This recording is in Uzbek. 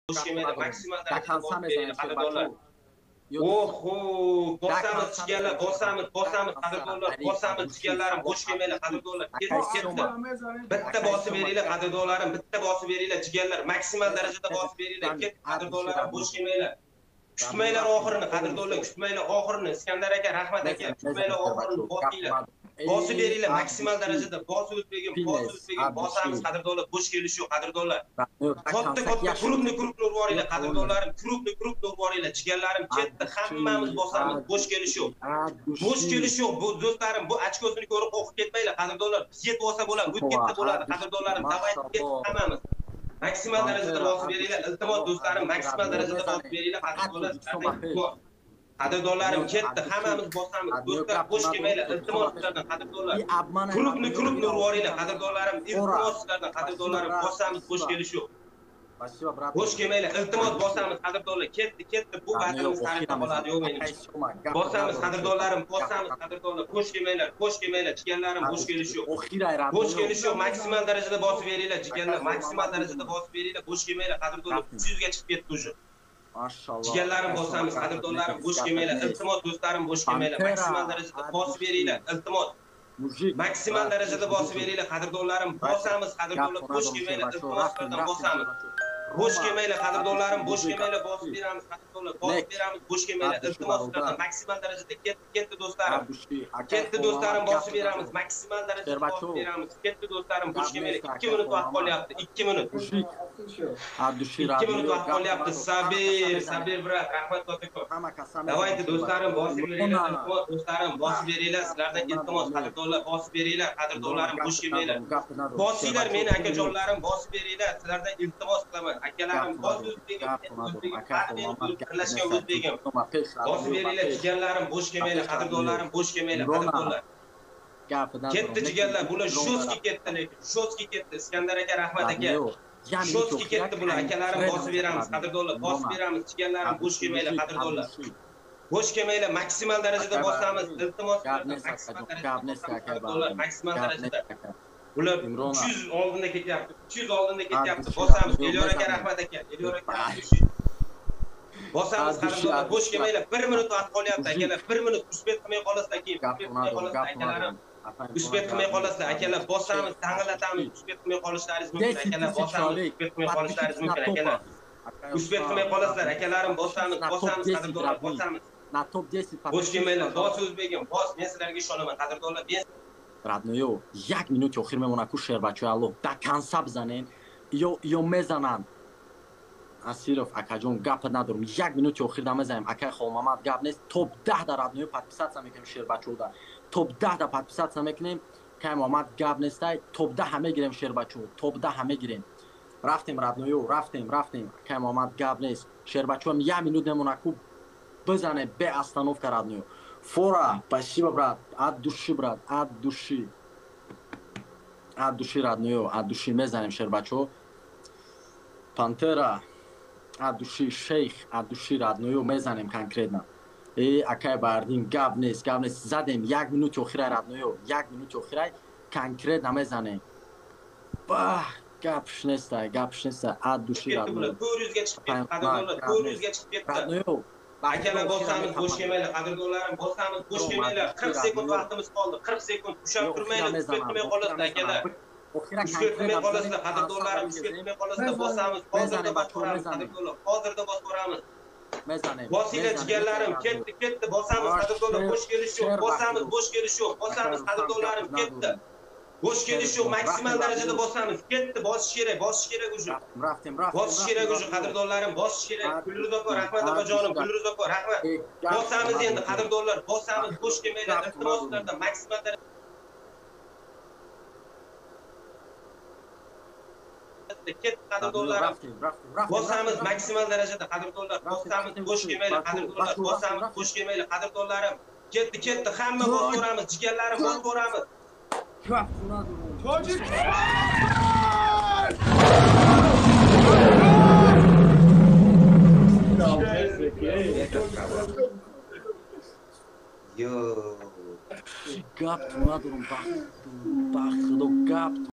bosh kelmaydi, maksimal darajada bosib beringlar qadrdonlar. Oho, bosamiz chiganlar, bosamiz qadrdonlar, bosamiz chiganlarim, bosh kelmaylar qadrdonlar. Ketdi. Bitta bosib beringlar qadrdonlarim, bitta bosib beringlar chiganlar, maksimal darajada bosib beringlar. Ketdi qadrdonlarim, bosh kelmaylar. Kutmanglar oxirini qadrdonlar, kutmanglar oxirini. Iskandar aka, rahmat aka, kutmanglar oxirini bosinglar. Bosib beringlar maksimal darajada, bosib o'tbegin, bosamiz qadrdonlar, bosh kelish yo'q qadrdonlar. Katta klubni urib boringlar qadrdonlarim, klubni urib boringlar, jigarlarim ketdi, hammamiz bosamiz, bosh kelish yo'q. Bosh kelish yo'q, bu do'stlarim, bu ochkosini ko'rib o'qib ketmanglar qadrdonlar. Yet olsa bo'ladi, o'tib ketsa bo'ladi qadrdonlarim, davay ketdi hammamiz. Maksimal darajada bosib beringlar, iltimos do'stlarim, maksimal darajada bosib beringlar qadrdonlar. Qadrdonlarim ketdi, hammamiz bosamiz. Do'stlar, bosh kelmanglar, iltimos sizlardan qadrdonlar. Klubni urib boringlar qadrdonlarim, iltimos sizlardan qadrdonlarim, bosamiz, bosh kelish yo'q. Bosh kelmanglar, iltimos bosamiz qadrdonlar, ketdi, bu vaqtimiz tarixda qoladi, yo'q menimcha. Bosamiz qadrdonlarim, bosamiz qadrdonlar, bosh kelmanglar, jigarlarim, bosh kelish yo'q. Bosh kelish yo'q, maksimal darajada bosib beringlar, jigarlar, maksimal darajada bosib beringlar, bosh kelmanglar qadrdonlar, 300 ga chiqib ketdi уже. Maşallah. Jigarlarim bosamiz, qadrdonlarim, bosh kelmanglar, iltimos do'stlarim, bosh kelmanglar, maksimal darajada bosib beringlar, iltimos. Maksimal darajada bosib beringlar qadrdonlarim, bosamiz qadrdonlar, bosh kelmanglar, iltimoslardan bosamiz. Bosh kelmanglar qadrdonlarim, bosh kelmanglar, bosib beramiz qadrdonlar, bosib beramiz, bosh kelmanglar, iltimoslardan maksimal darajada ketdi do'stlarim. Ketdi do'stlarim, bosib beramiz, maksimal darajada bosib beramiz. Ketdi do'stlarim, bosh kelmanglar, 2 minut vaqt qolyapti, 2 minut. 2 minut vaqt qolyapti. Sabir brat, rahmat katakon. Davaydi do'stlarim, bosib beringlar, do'stlarim, bosib beringlar, sizlardan iltimos qadrdonlar, bosib beringlar, qadrdonlarim, bosh kelmanglar. Bosinglar meni akajonlarim, bosib beringlar, sizlardan iltimos qilaman. Akalarim, bosib o'zbegim, birlashgan o'zbegim. Bosib beringlar, jigarlarim, bosh kelmanglar, qadrdonlarim, bosh kelmanglar, qadrdonlar. Ketdi jigarlar, bular shotski ketdi lekin, shotski ketdi. Iskandar aka, rahmat aka. Shotski ketdi bular, akalarim, bosib beramiz, qadrdonlar, bosib beramiz, jigarlarim, bosh kelmanglar, qadrdonlar. Bosh kelmanglar, maksimal darajada bosamiz, iltimos, maksimal darajada. Bular 300 oldinda ketyapti, 300 oldinda ketyapti. Bosamiz, Elyor aka, rahmat aka, Elyor aka. Bosamiz qadrdonlar, bosh kelmanglar, 1 minut vaqt qolyapti akalar, 1 minut uspet qilmay qolasizlar keyin, uspet qilmay qolasizlar akalarim. Uspet qilmay qolasizlar akalar, bosamiz, tang'illatamiz, uspet qilmay qolishlaringiz mumkin akalar, bosamiz, uspet qilmay qolishlaringiz mumkin akalar. Uspet qilmay qolasizlar akalarim, bosamiz qadrdonlar, bosamiz. Bosh kelmanglar, bos o'zbegim, bos, men sizlarga ishonaman qadrdonlar. Родной, 1 минут охир мемона ку Шербачои алло до конца бизанен ё мезанан. Асиров акаҷон гап надорум, 1 минути охир намезанем. Акай Холмамад гап нест, топ 10 да Родной подписаться мекунем Шербачода. Топ 10 да подписаться мекунем. Кай Мамад гап нестай, топ 10 мегирем Шербачо, топ 10 мегирем. Рафтем Родной, рафтем. Кай Мамад гап нест. Шербачо 1 минут мемона ку бизане бе остановка Родной. Фора, спасибо, брат. От души, брат, от души. От души, родной, от души мезанем Шербачо. Пантера, от души шейх, от души, родной, мезанем конкретно. Акай бардин, гавнес, задем 1 минут охирай, родной, 1 минут охирай, конкретно мезанем. Бах, гапш нестай, от души, родной. 400 ga chiqib ketdi, qadrdonlar, 400 ga chiqib ketdi. Родной, akalar, bosamiz, bosh kelmanglar, qadrdonlarim, bosamiz, bosh kelmanglar. 40 sekund vaqtimiz qoldi, 40 sekund. Ushab turmanglar, uspet qilmay qolasizlar akalar. Uspet qilmay qolasizlar, qadrdonlarim, uspet qilmay qolasizlar, bosamiz, hozirda bosib qadrdonlar, hozirda bosib boramiz. Bosinglar jigarlarim, ketdi, bosamiz, qadrdonlar, bosh kelish yo'q, bosamiz, bosh kelish yo'q, bosamiz, qadrdonlarim, ketdi. Bosh kelish yo'q, maksimal darajada bosamiz. Ketdi, bosish kerak уже. Bosish kerak уже, qadrdonlarim, bosish kerak. Gulruz opa, rahmat opajonim, Gulruz opa, rahmat. Bosamiz endi qadrdonlar, bosamiz, bosh kelmanglar, iltimoslardan maksimal darajada. Ketdi qadrdonlarim. Bosamiz maksimal darajada qadrdonlar, bosamiz, bosh kelmanglar, qadrdonlar, bosamiz, bosh kelmanglar, qadrdonlarim. Ketdi, hamma bosib boramiz, jigarlarim, bosib boramiz. Çocuk! Yo. Gap, tu nadorun, bak, gap.